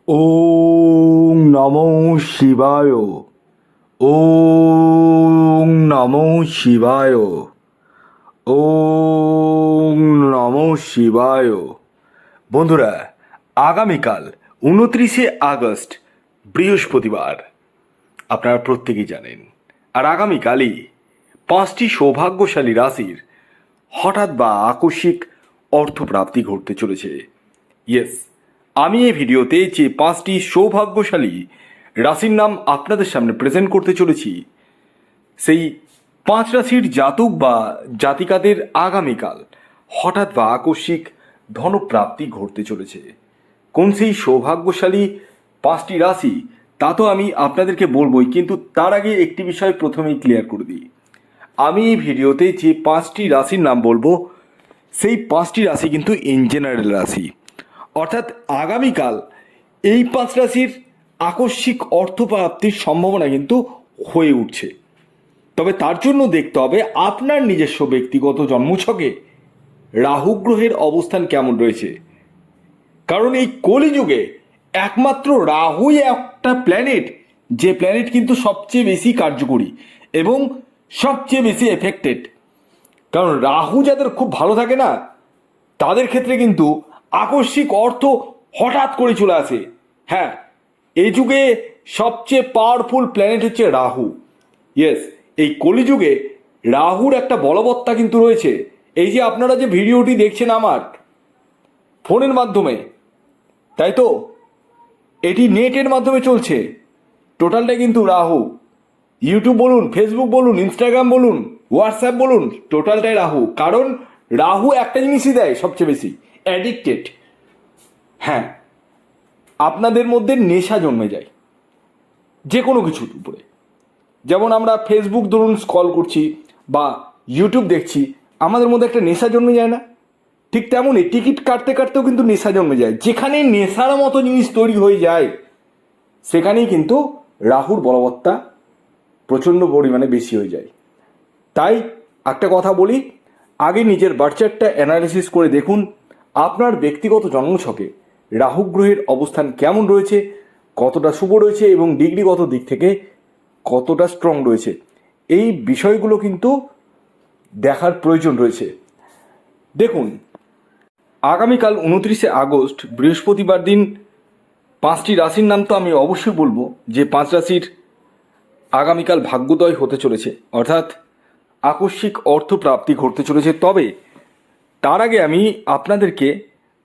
ওং নমো শিবায়। ওং নমো শিবায়। ওং নমো শিবায়। বন্ধুরা, আগামীকাল 29শে আগস্ট বৃহস্পতিবার, আপনারা প্রত্যেকেই জানেন। আর আগামীকালই 5টি সৌভাগ্যশালী রাশির হঠাৎ বা আকস্মিক অর্থপ্রাপ্তি ঘটতে চলেছে। ইয়েস, আমি এই ভিডিওতে যে 5টি সৌভাগ্যশালী রাশির নাম আপনাদের সামনে প্রেজেন্ট করতে চলেছি, সেই 5 রাশির জাতক বা জাতিকাদের আগামীকাল হঠাৎ বা আকস্মিক ধনপ্রাপ্তি ঘটতে চলেছে। কোন সেই সৌভাগ্যশালী 5টি রাশি তা তো আমি আপনাদেরকে বলবই, কিন্তু তার আগে একটি বিষয় প্রথমেই ক্লিয়ার করে দিই। আমি এই ভিডিওতে যে 5টি রাশির নাম বলবো, সেই 5টি রাশি কিন্তু ইন জেনারেল রাশি, অর্থাৎ আগামীকাল এই 5 রাশির আকস্মিক অর্থপ্রাপ্তির সম্ভাবনা কিন্তু হয়ে উঠছে। তবে তার জন্য দেখতে হবে আপনার নিজস্ব ব্যক্তিগত জন্মছকে রাহু গ্রহের অবস্থান কেমন রয়েছে। কারণ এই কলিযুগে একমাত্র রাহুই একটা প্ল্যানেট, যে প্ল্যানেট কিন্তু সবচেয়ে বেশি কার্যকরী এবং সবচেয়ে বেশি এফেক্টেড। কারণ রাহু যাদের খুব ভালো থাকে না, তাদের ক্ষেত্রে কিন্তু আকস্মিক অর্থ হঠাৎ করে চলে আসে। হ্যাঁ, এই যুগে সবচেয়ে পাওয়ারফুল প্ল্যানেট হচ্ছে রাহু। ইয়েস, এই কলিযুগে রাহুর একটা বলবত্তা কিন্তু রয়েছে। এই যে আপনারা যে ভিডিওটি দেখছেন আমার ফোনের মাধ্যমে, তাই তো, এটি নেটের মাধ্যমে চলছে, টোটালটা কিন্তু রাহু। ইউটিউব বলুন, ফেসবুক বলুন, ইনস্টাগ্রাম বলুন, হোয়াটসঅ্যাপ বলুন, টোটালটাই রাহু। কারণ রাহু একটা জিনিসই দেয় সবচেয়ে বেশি, অ্যাডিক্টেড। হ্যাঁ, আপনাদের মধ্যে নেশা জন্মে যায় যে কোনো কিছুর উপরে। যেমন আমরা ফেসবুক ধরুন স্ক্রল করছি বা ইউটিউব দেখছি, আমাদের মধ্যে একটা নেশা জন্মে যায় না? ঠিক তেমনই টিকিট কাটতে কাটতেও কিন্তু নেশা জন্মে যায়। যেখানে নেশার মতো জিনিস তৈরি হয়ে যায়, সেখানেই কিন্তু রাহুর বলবত্তা প্রচণ্ড পরিমাণে বেশি হয়ে যায়। তাই একটা কথা বলি, আগে নিজের বার্থ চার্টটা অ্যানালিসিস করে দেখুন আপনার ব্যক্তিগত জন্মছকে রাহু গ্রহের অবস্থান কেমন রয়েছে, কতটা শুভ রয়েছে এবং ডিগ্রিগত দিক থেকে কতটা স্ট্রং রয়েছে। এই বিষয়গুলো কিন্তু দেখার প্রয়োজন রয়েছে। দেখুন, আগামীকাল 29শে আগস্ট বৃহস্পতিবার দিন 5টি রাশির নাম তো আমি অবশ্যই বলবো, যে 5 রাশির আগামীকাল ভাগ্যোদয় হতে চলেছে, অর্থাৎ আকস্মিক অর্থপ্রাপ্তি ঘটতে চলেছে। তবে তার আগে আমি আপনাদেরকে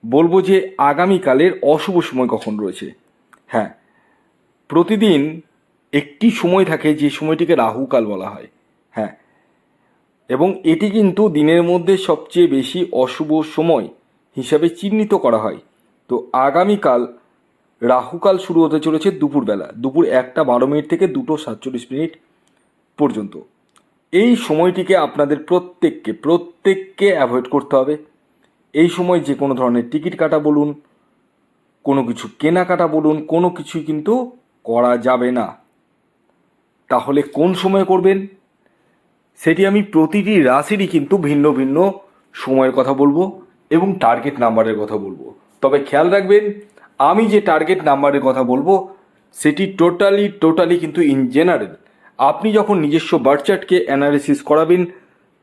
বলবো যে আগামীকালের অশুভ সময় কখন রয়েছে। হ্যাঁ, প্রতিদিন একটি সময় থাকে যে সময়টিকে রাহুকাল বলা হয়। হ্যাঁ, এবং এটি কিন্তু দিনের মধ্যে সবচেয়ে বেশি অশুভ সময় হিসাবে চিহ্নিত করা হয়। তো আগামীকাল রাহুকাল শুরু হতে চলেছে দুপুরবেলা, দুপুর 1টা 12 মিনিট থেকে 2টো 47 মিনিট পর্যন্ত। এই সময়টিকে আপনাদের প্রত্যেককে অ্যাভয়েড করতে হবে। এই সময় যে কোনো ধরনের টিকিট কাটা বলুন, কোনো কিছু কেনাকাটা বলুন, কোনো কিছুই কিন্তু করা যাবে না। তাহলে কোন সময় করবেন সেটি আমি প্রতিটি রাশিরই কিন্তু ভিন্ন ভিন্ন সময়ের কথা বলবো এবং টার্গেট নাম্বারের কথা বলবো। তবে খেয়াল রাখবেন, আমি যে টার্গেট নাম্বারের কথা বলবো সেটি টোটালি কিন্তু ইন জেনারেল। আপনি যখন নিজস্ব বার্থ চার্টকে অ্যানালিসিস করাবেন,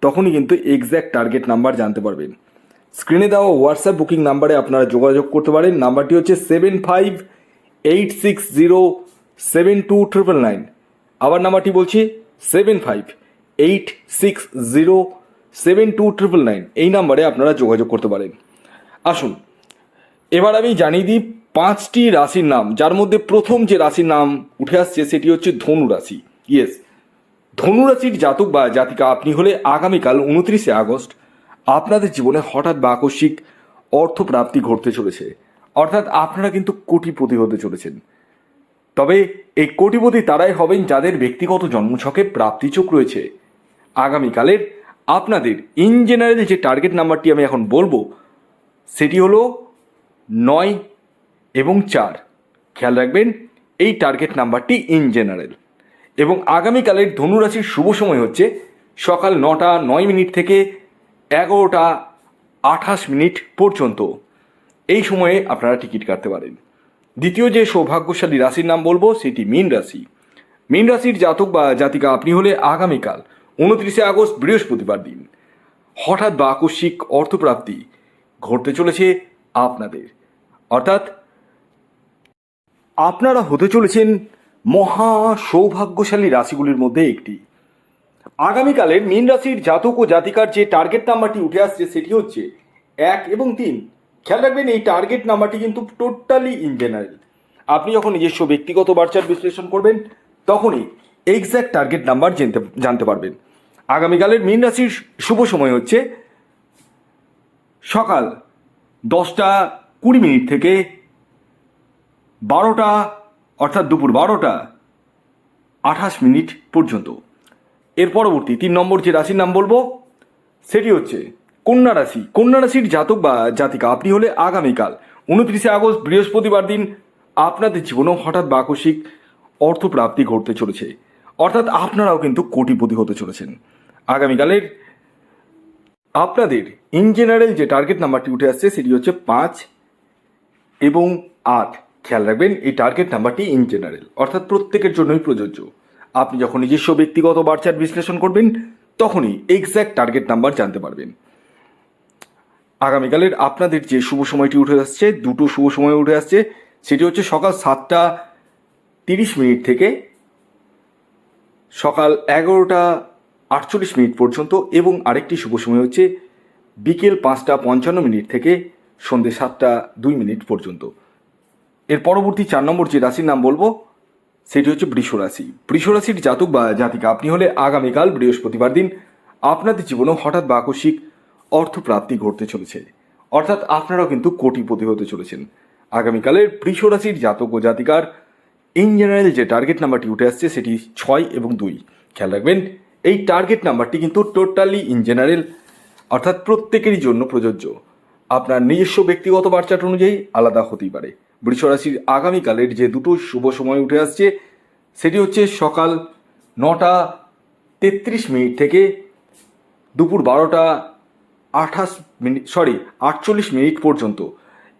তখনই কিন্তু এক্স্যাক্ট টার্গেট নাম্বার জানতে পারবেন। স্ক্রিনে দেওয়া হোয়াটসঅ্যাপ বুকিং নাম্বারে আপনারা যোগাযোগ করতে পারেন। নাম্বারটি হচ্ছে 7586072999। আবার নাম্বারটি বলছি 7586072999। এই নাম্বারে আপনারা যোগাযোগ করতে পারেন। আসুন এবার আমি জানিয়ে দিই 5টি রাশির নাম, যার মধ্যে প্রথম যে রাশির নাম উঠে আসছে সেটি হচ্ছে ধনু রাশি। ইয়েস, ধনু রাশির জাতক বা জাতিকা আপনি হলে আগামীকাল 29শে আগস্ট আপনাদের জীবনে হঠাৎ বা আকস্মিক অর্থপ্রাপ্তি ঘটতে চলেছে, অর্থাৎ আপনারা কিন্তু কোটিপতি হতে চলেছেন। তবে এই কোটিপতি তারাই হবেন যাদের ব্যক্তিগত জন্মছকে প্রাপ্তিযোগ রয়েছে। আগামীকালের আপনাদের ইন জেনারেল যে টার্গেট নাম্বারটি আমি এখন বলবো সেটি হলো 9 এবং 4। খেয়াল রাখবেন, এই টার্গেট নাম্বারটি ইন জেনারেল। এবং আগামীকালের ধনুরাশির শুভ সময় হচ্ছে সকাল 9টা 9 মিনিট থেকে 11টা 28 মিনিট পর্যন্ত। এই সময়ে আপনারা টিকিট কাটতে পারেন। দ্বিতীয় যে সৌভাগ্যশালী রাশির নাম বলবো সেটি মীন রাশি। মীন রাশির জাতক বা জাতিকা আপনি হলে আগামীকাল 29শে আগস্ট বৃহস্পতিবার দিন হঠাৎ বা আকস্মিক অর্থপ্রাপ্তি ঘটতে চলেছে আপনাদের, অর্থাৎ আপনারা হতে চলেছেন মহা সৌভাগ্যশালী রাশিগুলির মধ্যে একটি। আগামীকালের মীন রাশির জাতক ও জাতিকার যে টার্গেট নাম্বারটি উঠে আসছে সেটি হচ্ছে 1 এবং 3। খেয়াল রাখবেন এই টার্গেট নাম্বারটি কিন্তু টোটালি ইন জেনারেল। আপনি যখন নিজস্ব ব্যক্তিগত বার্চার বিশ্লেষণ করবেন তখনই এক্স্যাক্ট টার্গেট নাম্বার জানতে পারবেন। আগামীকালের মীন রাশির শুভ সময় হচ্ছে সকাল 10:20 থেকে 12টা অর্থাৎ দুপুর 12:28 পর্যন্ত। এর পরবর্তী 3 নম্বর যে রাশির নাম বলবো সেটি হচ্ছে কন্যা রাশি। কন্যা রাশির জাতক বা জাতিকা আপনি হলে আগামীকাল 29শে আগস্ট বৃহস্পতিবার দিন আপনাদের জীবনেও হঠাৎ বা আকস্মিক অর্থপ্রাপ্তি ঘটতে চলেছে, অর্থাৎ আপনারাও কিন্তু কোটিপতি হতে চলেছেন। আগামীকালের আপনাদের ইন জেনারেল যে টার্গেট নাম্বারটি উঠে আসছে সেটি হচ্ছে 5 এবং 8। খেয়াল রাখবেন এই টার্গেট নাম্বারটি ইন জেনারেল, অর্থাৎ প্রত্যেকের জন্যই প্রযোজ্য। আপনি যখন নিজস্ব ব্যক্তিগত বার্চার বিশ্লেষণ করবেন তখনই এক্স্যাক্ট টার্গেট নাম্বার জানতে পারবেন। আগামীকালের আপনাদের যে শুভ সময়টি উঠে আসছে, দুটো শুভ সময় উঠে আসছে, সেটি হচ্ছে সকাল 7:30 থেকে সকাল 11:48 পর্যন্ত, এবং আরেকটি শুভ সময় হচ্ছে বিকেল 5:55 থেকে সন্ধ্যে 7:02 পর্যন্ত। এর পরবর্তী 4 নম্বর যে রাশির নাম বলবো সেটি হচ্ছে বৃষ রাশি। বৃষ রাশির জাতক বা জাতিকা আপনি হলে আগামীকাল বৃহস্পতিবার দিন আপনাদের জীবনেও হঠাৎ বা আকস্মিক অর্থপ্রাপ্তি ঘটতে চলেছে, অর্থাৎ আপনারাও কিন্তু কোটিপতি হতে চলেছেন। আগামীকালের বৃষ রাশির জাতক ও জাতিকার ইন জেনারেল যে টার্গেট নাম্বারটি উঠে আসছে সেটি 6 এবং 2। খেয়াল রাখবেন এই টার্গেট নাম্বারটি কিন্তু টোটালি ইন জেনারেল, অর্থাৎ প্রত্যেকেরই জন্য প্রযোজ্য। আপনার নিজস্ব ব্যক্তিগত বার্চাট অনুযায়ী আলাদা হতেই পারে। বৃষ রাশির আগামীকালের যে দুটো শুভ সময় উঠে আসছে সেটি হচ্ছে সকাল 9:33 থেকে দুপুর 12:48 পর্যন্ত,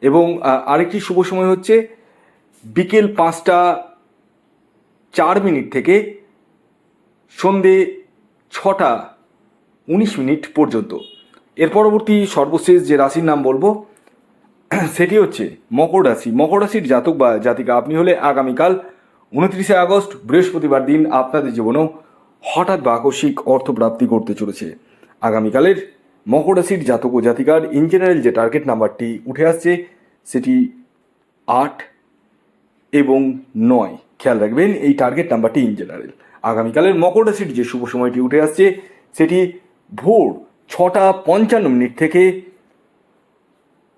এবং আরেকটি শুভ সময় হচ্ছে বিকেল 5:04 থেকে সন্ধে 6:19 পর্যন্ত। এর পরবর্তী সর্বশেষ যে রাশির নাম বলবো সেটি হচ্ছে মকর রাশি। মকর রাশির জাতক বা জাতিকা আপনি হলে আগামীকাল 29শে আগস্ট বৃহস্পতিবার দিন আপনাদের জীবনেও হঠাৎ বা আকস্মিক অর্থপ্রাপ্তি করতে চলেছে। আগামীকালের মকর রাশির জাতক ও জাতিকার ইন জেনারেল যে টার্গেট নাম্বারটি উঠে আসছে সেটি 8 এবং 9। খেয়াল রাখবেন এই টার্গেট নাম্বারটি ইন জেনারেল। আগামীকালের মকর রাশির যে শুভ সময়টি উঠে আসছে সেটি ভোর 6:55 থেকে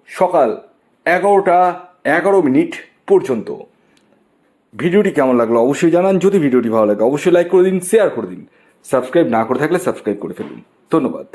সকাল 11:11 পর্যন্ত। ভিডিওটি কেমন লাগলো অবশ্যই জানান। যদি ভিডিওটি ভালো লাগে অবশ্যই লাইক করে দিন, শেয়ার করে দিন। সাবস্ক্রাইব না করে থাকলে সাবস্ক্রাইব করে ফেলুন। ধন্যবাদ।